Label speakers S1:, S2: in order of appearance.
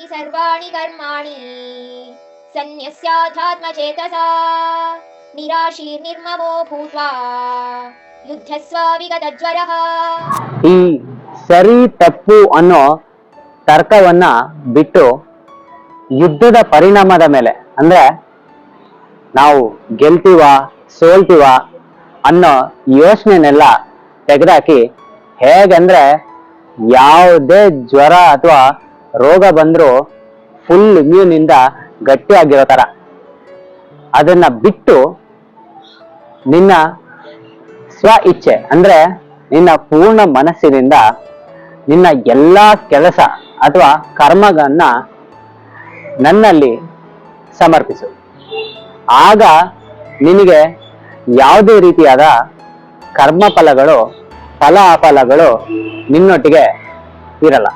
S1: ಸರ್ವಾಣಿ ಕರ್ಮಾಣಿ ಸನ್ಯಸ್ಯಾಧ್ಯಾತ್ಮಚೇತಸಾ ನಿರಾಶೀರ್ನಿರ್ಮಮೋ ಭೂತ್ವಾ ಯುದ್ಧಸ್ವ ವಿಗತಜ್ವರಃ.
S2: ಈ ಸರಿ ತಪ್ಪು ಅನ್ನೋ ತರ್ಕವನ್ನ ಬಿಟ್ಟು ಯುದ್ಧದ ಪರಿಣಾಮದ ಮೇಲೆ, ಅಂದ್ರೆ ನಾವು ಗೆಲ್ತೀವ ಸೋಲ್ತೀವ ಅನ್ನೋ ಯೋಚನೆನೆಲ್ಲ ತೆಗೆದಾಕಿ, ಹೇಗಂದ್ರೆ ಯಾವುದೇ ಜ್ವರ ಅಥವಾ ರೋಗ ಬಂದ್ರೂ ಫುಲ್ ಇಮ್ಯೂನ್ ಇಂದ ಗಟ್ಟಿಯಾಗಿರೋ ತರ ಅದನ್ನ ಬಿಟ್ಟು ನಿನ್ನ ಸ್ವ ಇಚ್ಛೆ ಅಂದ್ರೆ ನಿನ್ನ ಪೂರ್ಣ ಮನಸ್ಸಿನಿಂದ ನಿನ್ನ ಎಲ್ಲಾ ಕೆಲಸ ಅಥವಾ ಕರ್ಮಗಳನ್ನ ನನ್ನಲ್ಲಿ ಸಮರ್ಪಿಸು. ಆಗ ನಿನಗೆ ಯಾವುದೇ ರೀತಿಯಾದ ಕರ್ಮ ಫಲಗಳು ಫಲ ಅಫಲಗಳು ನಿನ್ನೊಟ್ಟಿಗೆ ಇರಲ್ಲ.